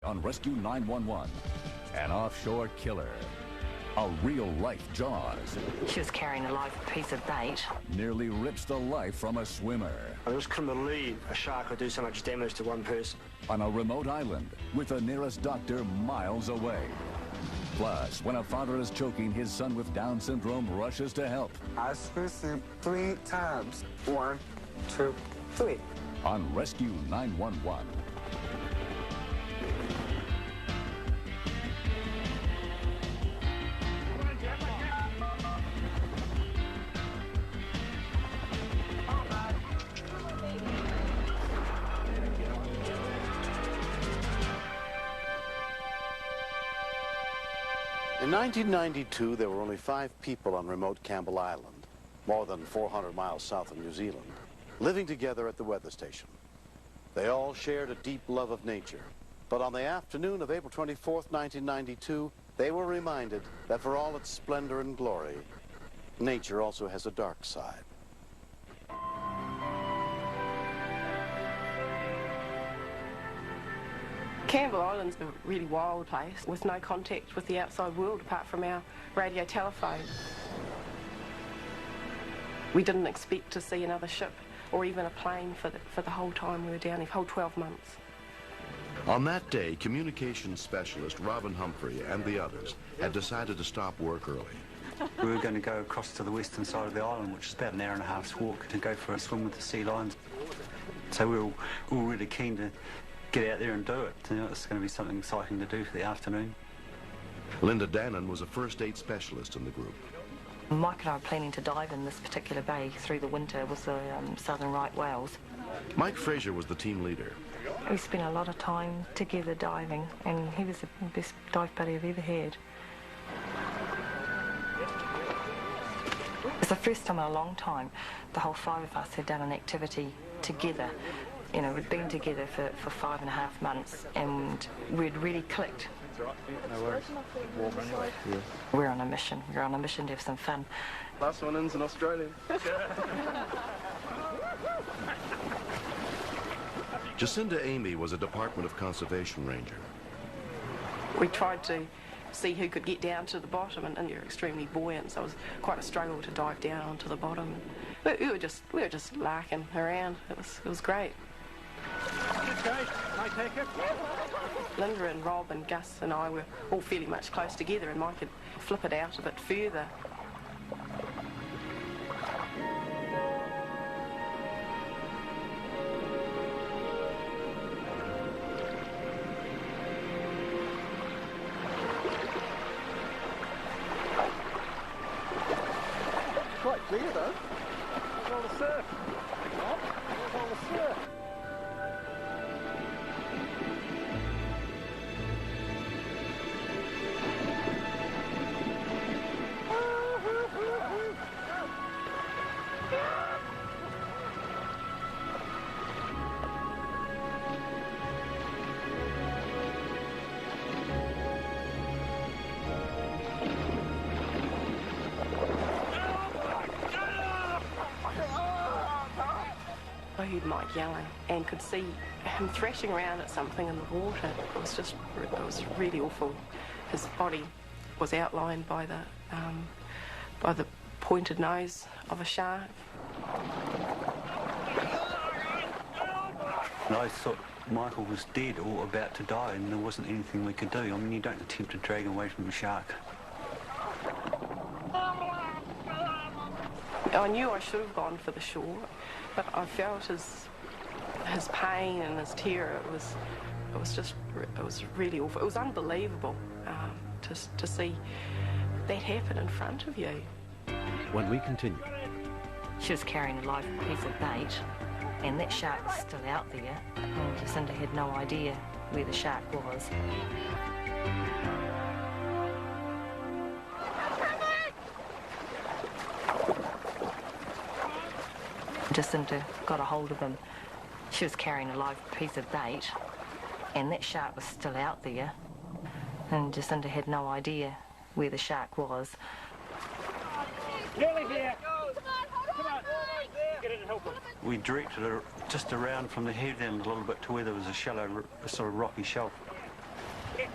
On Rescue 911, an offshore killer, a real-life Jaws. She was carrying a live piece of bait. Nearly rips the life from a swimmer. I just couldn't believe a shark would do so much damage to one person. On a remote island with the nearest doctor miles away. Plus, when a father is choking, his son with Down syndrome rushes to help. I squeezed him 3 times. 1, 2, 3. On Rescue 911. In 1992, there were only 5 people on remote Campbell Island, more than 400 miles south of New Zealand, living together at the weather station. They all shared a deep love of nature. But on the afternoon of April 24th, 1992, they were reminded that for all its splendor and glory, nature also has a dark side. Campbell Island's a really wild place with no contact with the outside world apart from our radio telephone. We didn't expect to see another ship or even a plane for the whole time we were down here, the whole 12 months. On that day, communications specialist Robin Humphrey and the others had decided to stop work early. We were going to go across to the western side of the island, which is about an hour and a half's walk, to go for a swim with the sea lions. So we were all really keen to get out there and do it. You know, it's going to be something exciting to do for the afternoon. Linda Dannon was a first aid specialist in the group. Mike and I were planning to dive in this particular bay through the winter with the southern right whales. Mike Fraser was the team leader. We spent a lot of time together diving, and he was the best dive buddy I've ever had. It's the first time in a long time the whole 5 of us had done an activity together. You know, we'd been together for 5.5 months, and we'd really clicked. No worries. Warm anyway. Yeah. We're on a mission. We're on a mission to have some fun. Last one in's in Australia. Jacinda Amy was a Department of Conservation ranger. We tried to see who could get down to the bottom, and you're extremely buoyant, so it was quite a struggle to dive down onto the bottom. We were just larking around. It was great. Linda and Rob and Gus and I were all fairly much close together, and Mike could flip it out a bit further. Quite clear though. There's all the surf. There's all the surf. I heard Mike yelling and could see him thrashing around at something in the water. It was really awful. His body was outlined by the pointed nose of a shark. And I thought Michael was dead or about to die, and there wasn't anything we could do. I mean, you don't attempt to drag him away from a shark. I knew I should have gone for the shore, but I felt his pain and his terror. It was really awful. It was unbelievable to see that happen in front of you. When we continue. She was carrying a live piece of bait, and that shark was still out there, and Jacinda had no idea where the shark was. Jacinda got a hold of him. She was carrying a live piece of bait, and that shark was still out there, and Jacinda had no idea where the shark was. Nearly here. Come on. Get in and help him. We directed her just around from the headland a little bit to where there was a shallow, sort of rocky shelf.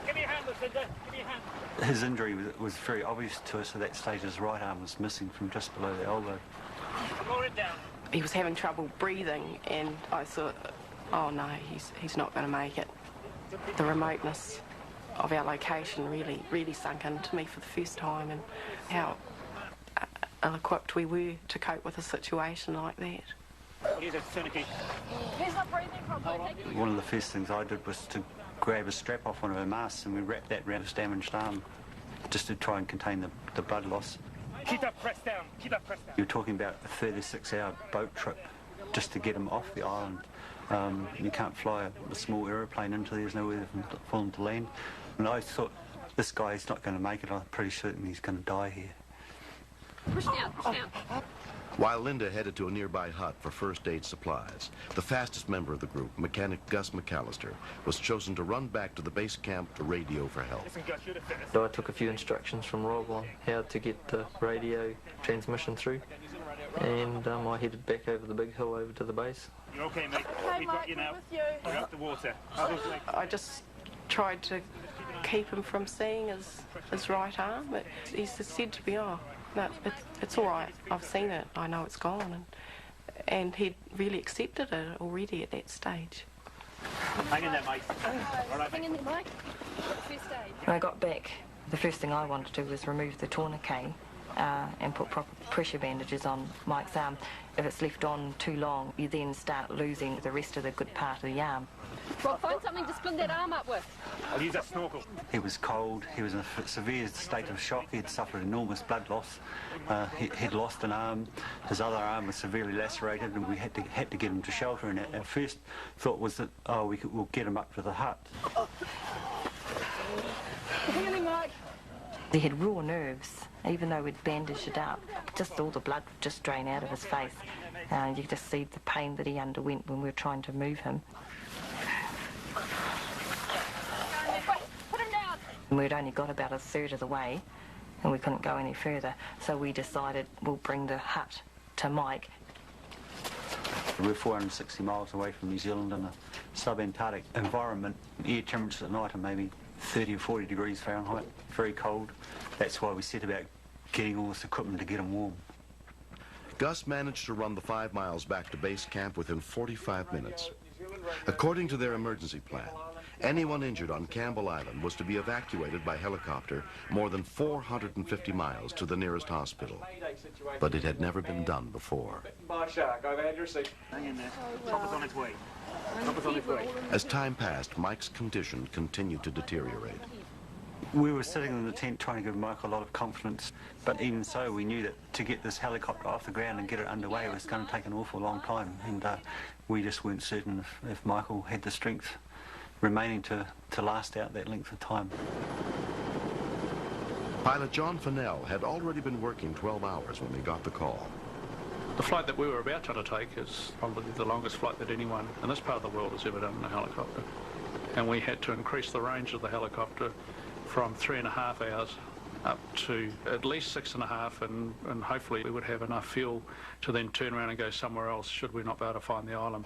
Give me a hand, Lucinda. Give me a hand. His injury was very obvious to us at that stage. His right arm was missing from just below the elbow. Lower it down. He was having trouble breathing, and I thought, oh no, he's not going to make it. The remoteness of our location really sunk into me for the first time, and how ill-equipped we were to cope with a situation like that. Here's a tourniquet. He's not breathing properly. One of the first things I did was to grab a strap off one of her masks, and we wrapped that around his damaged arm just to try and contain the blood loss. Keep that pressed down. Keep that pressed down. You're talking about a 36-hour boat trip just to get him off the island. You can't fly a small aeroplane into there. There's nowhere for him to land. And I thought, this guy's not going to make it. I'm pretty certain he's going to die here. Push down, push down. While Linda headed to a nearby hut for first aid supplies, the fastest member of the group, mechanic Gus McAllister, was chosen to run back to the base camp to radio for help. Listen, Gus, you're the fittest. So I took a few instructions from Rob on how to get the radio transmission through, and I headed back over the big hill over to the base. You're okay, mate. Okay, We've got Mike, you now. we're with you. You're up the water. I just tried to keep him from seeing his right arm, but he said to me, oh, no, it's all right. I've seen it. I know it's gone. And he'd really accepted it already at that stage. Hang in there, mate. All right, Hang mate. in there, Mike. First aid. When I got back, the first thing I wanted to do was remove the tourniquet and put proper pressure bandages on Mike's arm. If it's left on too long, you then start losing the rest of the good part of the arm. Rob, find something to splint that arm up with. I'll use that snorkel. He was cold, he was in a severe state of shock, he'd suffered enormous blood loss, he'd lost an arm, his other arm was severely lacerated, and we had to get him to shelter. And our first thought was that, oh, we'll get him up to the hut. Hang in there, Mike. He had raw nerves, even though we'd bandaged it up. Just all the blood would just drain out of his face. You could just see the pain that he underwent when we were trying to move him. Put him down. And we'd only got about a third of the way, and we couldn't go any further. So we decided we'll bring the hut to Mike. We're 460 miles away from New Zealand in a sub-Antarctic environment. Air temperatures at night are maybe 30 or 40 degrees Fahrenheit, very cold. That's why we set about getting all this equipment to get them warm. Gus managed to run the 5 miles back to base camp within 45 minutes. According to their emergency plan, anyone injured on Campbell Island was to be evacuated by helicopter more than 450 miles to the nearest hospital. But it had never been done before. By a shark. I've had your seat. Hang in there. Chopper's on its way. Chopper's on its way. As time passed, Mike's condition continued to deteriorate. We were sitting in the tent trying to give Mike a lot of confidence, but even so we knew that to get this helicopter off the ground and get it underway was going to take an awful long time, and we just weren't certain if Michael had the strength remaining to last out that length of time. Pilot John Fennell had already been working 12 hours when they got the call. The flight that we were about to take is probably the longest flight that anyone in this part of the world has ever done in a helicopter. And we had to increase the range of the helicopter from 3.5 hours up to at least 6.5, and hopefully we would have enough fuel to then turn around and go somewhere else should we not be able to find the island.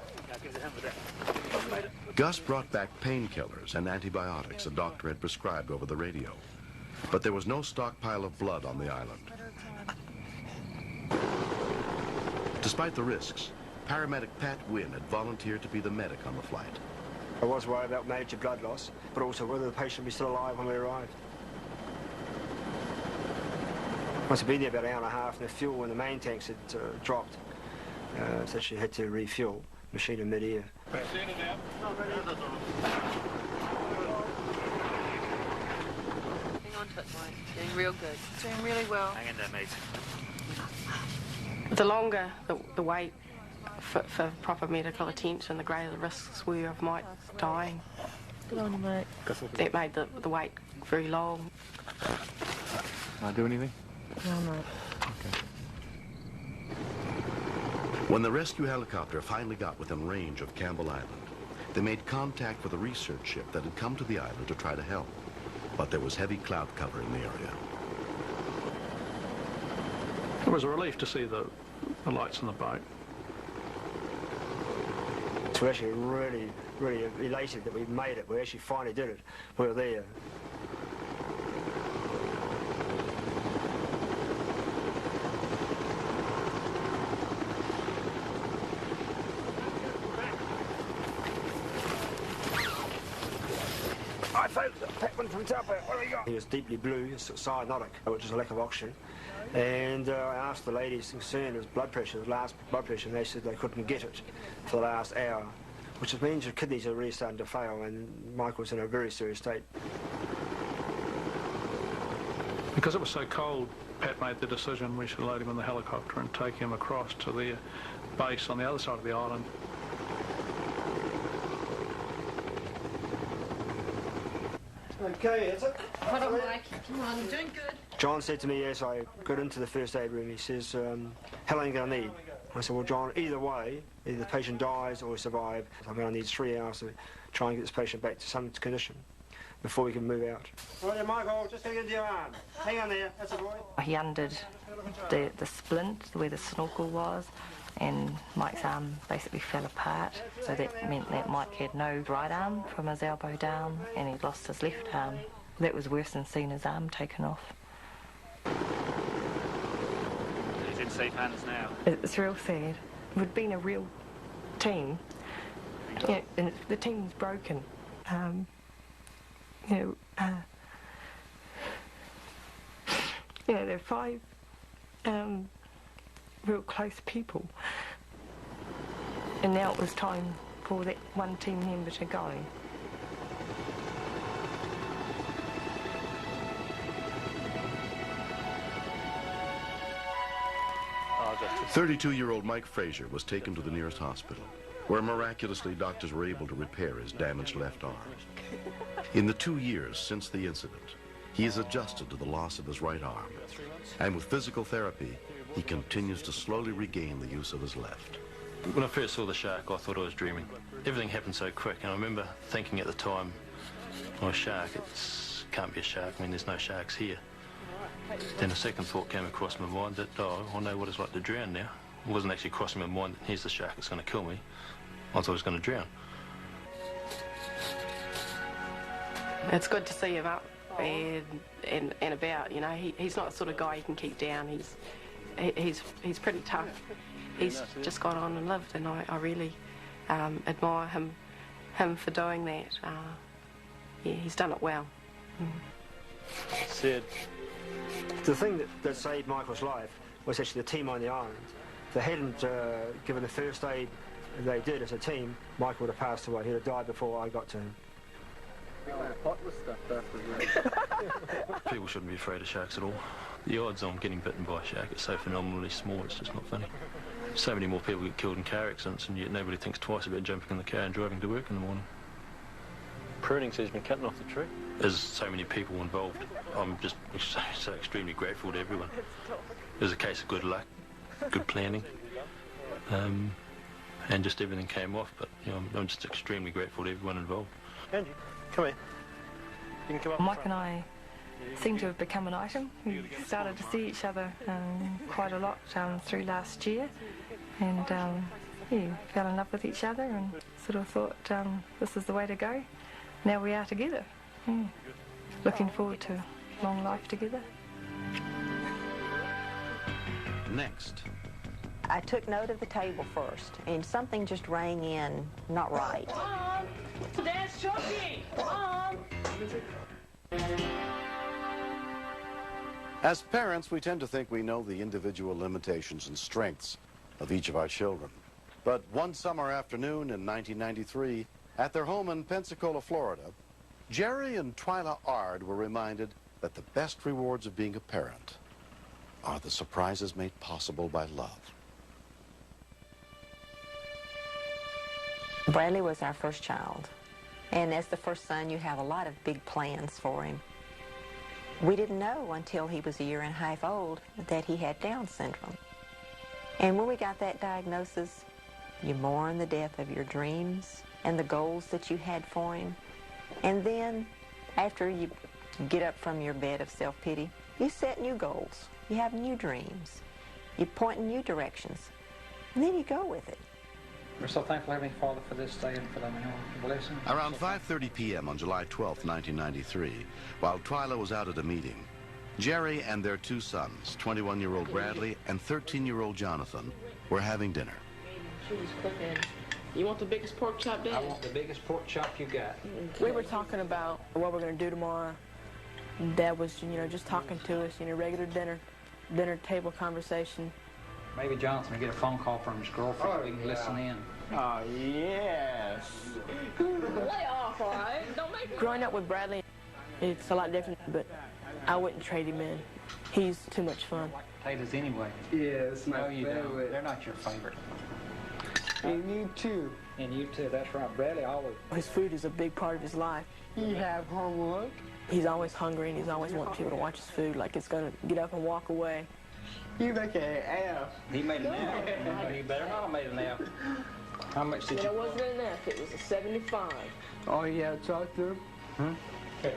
Gus brought back painkillers and antibiotics a doctor had prescribed over the radio. But there was no stockpile of blood on the island. Despite the risks, paramedic Pat Wynn had volunteered to be the medic on the flight. I was worried about major blood loss, but also whether the patient would be still alive when we arrived. Must have been there about an hour and a half, and the fuel in the main tanks had dropped. So she had to refuel, machine in mid-air. Hang on to it, Mike. Doing real good. Doing really well. Hang in there, mate. The longer the wait for proper medical attention, the greater the risks were of Mike dying. Good on you, mate. That made the wait very long. Can I do anything? No, mate. Okay. When the rescue helicopter finally got within range of Campbell Island, they made contact with a research ship that had come to the island to try to help. But there was heavy cloud cover in the area. It was a relief to see the lights in the boat. So we're actually really really elated that we made it. We actually finally did it. We were there. Hi folks, Pepman from Tupper, what have we got? He was deeply blue, cyanotic, which is a lack of oxygen. And I asked the ladies concerned, his blood pressure, his last blood pressure, and they said they couldn't get it for the last hour, which means your kidneys are really starting to fail, and Michael was in a very serious state. Because it was so cold, Pat made the decision we should load him in the helicopter and take him across to their base on the other side of the island. Okay, is it? Hold on, Mike. Come on, you're doing good. John said to me as I got into the first aid room, he says, how long are you going to need? I said, well, John, either way, either the patient dies or we survive, I'm going to need 3 hours to try and get this patient back to some condition before we can move out. Right, Michael, just going to get into your arm. Hang on there, that's a boy. He undid the splint where the snorkel was, and Mike's arm basically fell apart, so that meant that Mike had no right arm from his elbow down, and he lost his left arm. That was worse than seeing his arm taken off. He's in safe hands now. It's real sad. We'd been a real team, and the team's broken. They're 5 real close people, and now it was time for that one team member to go. Oh, 32-year-old Mike Fraser was taken to the nearest hospital, where miraculously doctors were able to repair his damaged left arm. In the 2 years since the incident, he has adjusted to the loss of his right arm, and with physical therapy, he continues to slowly regain the use of his left. When I first saw the shark, I thought I was dreaming. Everything happened so quick, and I remember thinking at the time, oh, a shark, it can't be a shark, I mean, there's no sharks here. Then a second thought came across my mind that, oh, I know what it's like to drown now. It wasn't actually crossing my mind, here's the shark that's going to kill me. I thought I was going to drown. It's good to see him up and about, you know. He's not the sort of guy you can keep down. He's pretty tough. He's just gone on and lived, and I really admire him for doing that. Yeah, he's done it well. Sid. The thing that saved Michael's life was actually the team on the island. If they hadn't given the first aid they did as a team, Michael would have passed away. He'd have died before I got to him. People shouldn't be afraid of sharks at all. The odds on getting bitten by a shark is so phenomenally small, it's just not funny. So many more people get killed in car accidents, and yet nobody thinks twice about jumping in the car and driving to work in the morning. Pruning seems been cutting off the tree. There's so many people involved. I'm just so extremely grateful to everyone. It was a case of good luck, good planning, and just everything came off, but you know, I'm just extremely grateful to everyone involved. Angie, come here. You can come up. Mike and I seem to have become an item. We started to see each other quite a lot through last year, and yeah, fell in love with each other and sort of thought this is the way to go. Now we are together. Yeah. Looking forward to a long life together. Next. I took note of the table first, and something just rang in not right. Mom! Dad's choking! Mom! As parents, we tend to think we know the individual limitations and strengths of each of our children. But one summer afternoon in 1993, at their home in Pensacola, Florida, Jerry and Twyla Ard were reminded that the best rewards of being a parent are the surprises made possible by love. Bradley was our first child, and as the first son, you have a lot of big plans for him. We didn't know until he was 1.5 years old that he had Down syndrome. And when we got that diagnosis, you mourn the death of your dreams and the goals that you had for him. And then, after you get up from your bed of self-pity, you set new goals. You have new dreams. You point in new directions. And then you go with it. We're so thankful, Heavenly Father, for this day and for the blessing. Around 5:30 p.m. on July 12, 1993, while Twyla was out at a meeting, Jerry and their two sons, 21-year-old Bradley and 13-year-old Jonathan, were having dinner. She was cooking. You want the biggest pork chop, Dad? I want the biggest pork chop you got. We were talking about what we're going to do tomorrow. Dad was, just talking to us, regular dinner table conversation. Maybe Jonathan will get a phone call from his girlfriend so we can listen in. Oh, yes. Lay off, all right? Don't make me... Growing up with Bradley, it's a lot different, but I wouldn't trade him in. He's too much fun. Potatoes anyway. Yes, my No, you don't. favorite. They're not your favorite. And you too. And you too, that's right. Bradley always. His food is a big part of his life. You have homework. He's always hungry, and he's always wanting people to watch his food, like it's going to get up and walk away. You make an F. He made an F. He better not have made an F. How much did you... It wasn't an F, it was a 75. Oh, yeah, talk to him.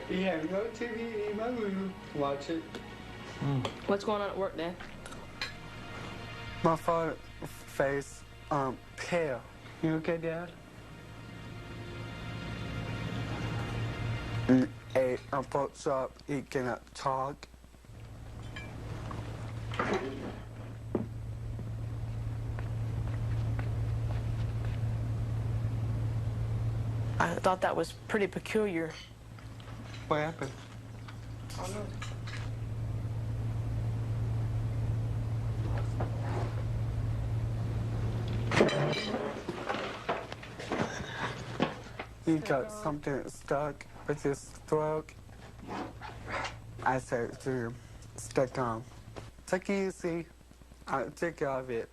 You have no TV in my room. Watch it. What's going on at work, Dad? My father's face, pale. You okay, Dad? A pork chop, he cannot talk. I thought that was pretty peculiar. What happened? I don't know. He got something stuck with his throat. I said to him, stay calm. Take it easy. I'll take care of it.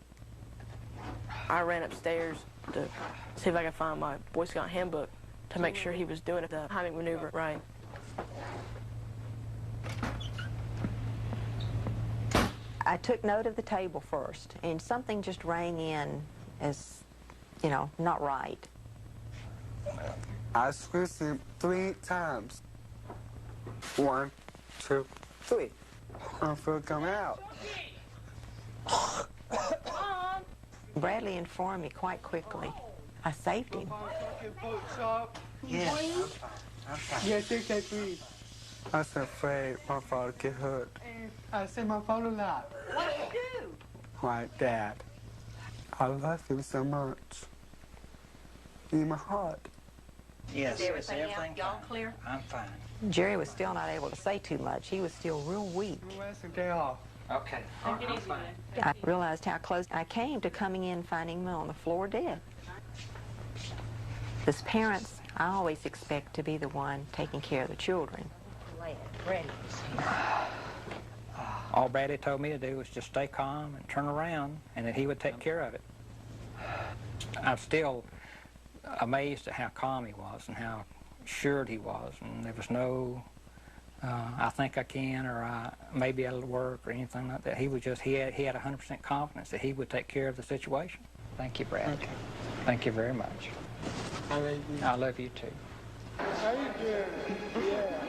I ran upstairs to see if I could find my Boy Scout handbook to make sure he was doing the timing maneuver right. I took note of the table first, and something just rang in as, not right. I squeezed him 3 times. 1, 2, 3. I feel come out. Bradley informed me quite quickly. I saved him. Yes. Yeah, take that, please. I was afraid my father get hurt. I say my father a lot. What did you do? My dad. I love him so much. In my heart. Yes, Is everything out? Y'all clear? I'm fine. Jerry was still not able to say too much. He was still real weak. Where's the day off? Okay. All right, I'm fine. I realized how close I came to coming in finding him on the floor dead. As parents, I always expect to be the one taking care of the children. All Bradley told me to do was just stay calm and turn around, and that he would take care of it. I'm still amazed at how calm he was and how assured he was, and there was no, I think I can, or maybe it'll work, or anything like that. He was just, he had 100% confidence that he would take care of the situation. Thank you, Brad. Okay. Thank you very much. I love you. I love you too. How you doing? Yeah.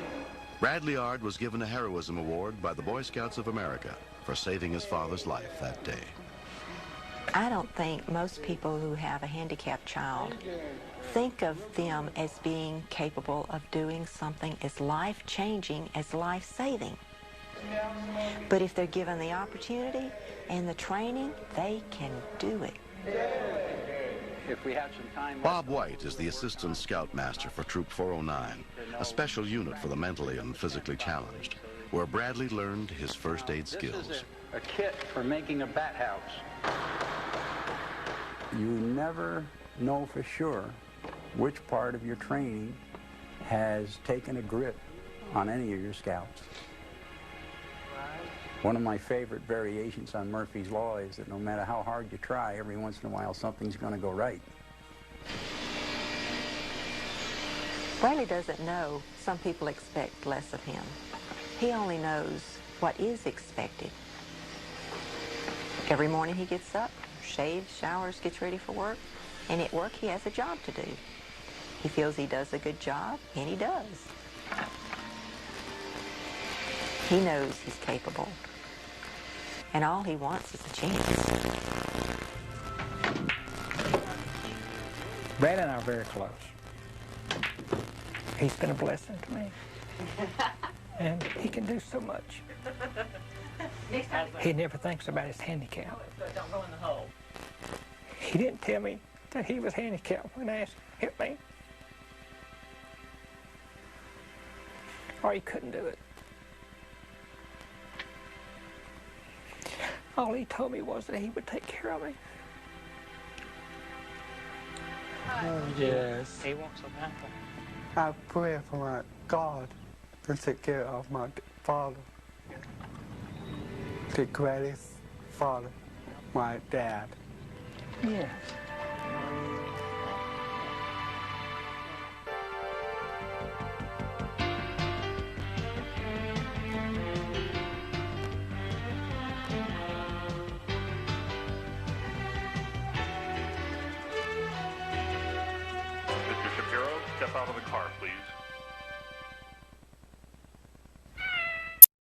Bradley Ard was given a Heroism Award by the Boy Scouts of America for saving his father's life that day. I don't think most people who have a handicapped child think of them as being capable of doing something as life-changing as life-saving. But if they're given the opportunity and the training, they can do it. If we have some time... Bob White is the Assistant Scoutmaster for Troop 409, a special unit for the mentally and physically challenged, where Bradley learned his first aid skills. This is a kit for making a bat house. You never know for sure which part of your training has taken a grip on any of your scouts. One of my favorite variations on Murphy's Law is that no matter how hard you try, every once in a while something's going to go right. Bradley doesn't know some people expect less of him. He only knows what is expected. Every morning he gets up, shaves, showers, gets ready for work, and at work he has a job to do. He feels he does a good job, and he does. He knows he's capable, and all he wants is a chance. Brad and I are very close. He's been a blessing to me. And he can do so much. He never thinks about his handicap. Don't go in the hole. He didn't tell me that he was handicapped when I asked him to help me. Or he couldn't do it. All he told me was that he would take care of me. Oh, yes. He wants some help. I pray for my God to take care of my father, the greatest father, my dad. Yes.